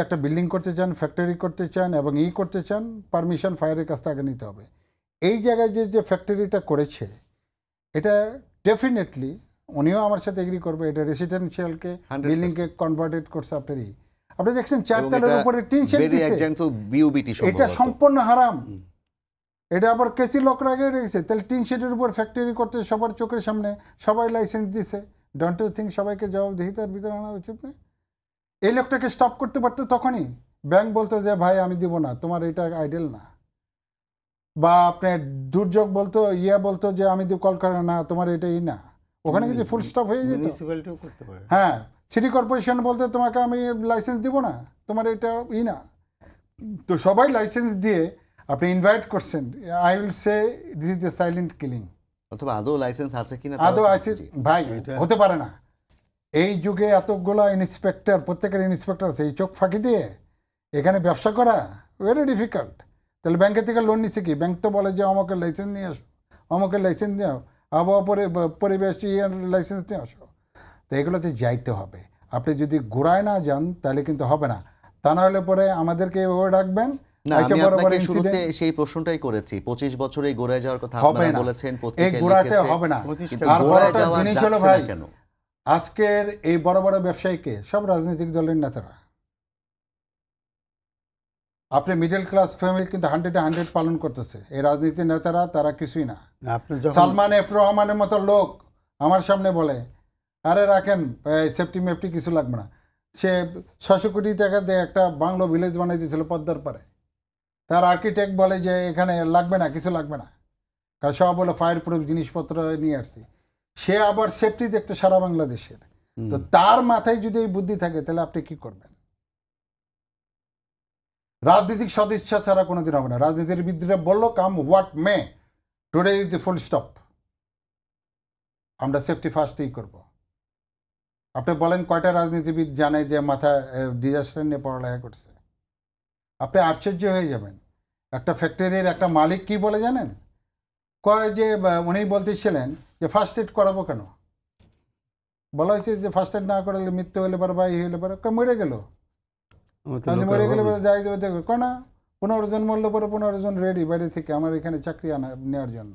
একটা বিল্ডিং করতে চান, ফ্যাক্টরি করতে চান এবং করতে চান, পারমিশন ফায়ারের কাছ থেকে নিতে হবে। এই জায়গায় যে ফ্যাক্টরিটা করেছে এটা ডেফিনেটলি উনিও আমার সাথে এগ্রি করবে, এটা রেসিডেন্সিয়ালকে বিল্ডিংকে কনভার্টেড করছে। আপনি দেখছেন 4 তলার উপরে টিন শেড দিয়েছে, এটা সম্পূর্ণ হারাম। এটা আবার কেসি লোকরা আগে রেখেছে, তাহলে টিন শেডের উপর ফ্যাক্টরি করতে সবার চোখের সামনে সবাই লাইসেন্স দিছে। ডোন্ট ইউ থিঙ্ক সবাইকে জবাবদিহিতার ভিতরে আনা উচিত না? এই লোকটাকে স্টপ করতে পারতো তখনই। ব্যাংক বলতো যে ভাই আমি দিব না, তোমার এটা আইডেল না। বা আপনার দুর্যোগ বলতো, বলতো যে আমি কল করে না, তোমার এটাই না। ওখানে কিছু ফুল স্টপ হয়ে যেত। হ্যাঁ, সিটি কর্পোরেশন বলতে তোমাকে আমি লাইসেন্স দিব না, তোমার এটা না। তো সবাই লাইসেন্স দিয়ে আপনি ইনভাইট করছেন। I will say this is the silent killing. অথবা আদৌ লাইসেন্স আছে কিনা আদৌ আছে ভাই, হতে পারে না। এই যুগে এতগুলো ইন্সপেক্টর, প্রত্যেকের ইন্সপেক্টর আছে, এই চোখ ফাঁকি দিয়ে এখানে ব্যবসা করা ভেরি ডিফিকাল্ট। তাহলে ব্যাংকের থেকে লোন নিচ্ছে কি? ব্যাংক তো বলে যে আমাকে লাইসেন্স নিয়ে আসো, আমাকে লাইসেন্স নিয়ে আবহাওয়া পরিবেশ লাইসেন্স নিয়ে আসো। তো এগুলোতে যাইতে হবে। আপনি যদি গোড়ায় না যান তাহলে কিন্তু হবে না। তা না হলে পরে আমাদেরকে এভাবে ডাকবেন। সেই প্রশ্নটাই করেছি, 25 বছরে গোড়ায় যাওয়ার কথা বলেছেন, এই গোড়াটা হবে না। জিনিস হলো ভাই, আজকের এই বড় বড় ব্যবসায়ীকে সব রাজনৈতিক দলের নেতারা। আপনি মিডল ক্লাস ফ্যামিলি কিন্তু 100 পালন করতেছে। এই রাজনীতির নেতারা তারা কিছুই না। সালমান এফ রহমানের মতো লোক আমার সামনে বলে আরে রাখেন সেফটি মেফটি কিছু লাগবে না। সে 600 কোটি টাকা দিয়ে একটা বাংলো ভিলেজ বানাই দিয়েছিল পদ্মার পারে। তার আর্কিটেক্ট বলে যে এখানে লাগবে না, কিছু লাগবে না, কারণ সব বলে ফায়ার প্রুফ জিনিসপত্র নিয়ে আসছি। সে আবার সেফটি দেখতো সারা বাংলাদেশের। তো তার মাথায় যদি এই বুদ্ধি থাকে তাহলে আপনি কি করবেন? রাজনৈতিক সদিচ্ছা ছাড়া কোনোদিন হবে না। রাজনীতির বিদ্রোহ বললো come what may, today is the full stop. আমরা সেফটি ফার্স্টই করব। আপনি বলেন কয়টা রাজনীতিবিদ জানে যে মাথা ডিজাস্টার নিয়ে পড়ালেখা করছে? আপনি আশ্চর্য হয়ে যাবেন। একটা ফ্যাক্টরির একটা মালিক কি বলে জানেন? কয় যে উনি বলতেছিলেন যে ফার্স্ট এড করাবো কেন? বলা হয়েছে যে ফার্স্ট এড না করালে মৃত্যু হলে পারে বা হলে পারে, মরে গেল, মরে গেলে যাই দেবে কেন? 15 জন মরলে পরে 15 জন রেডি বাইরে থেকে আমার এখানে চাকরি নেওয়ার জন্য।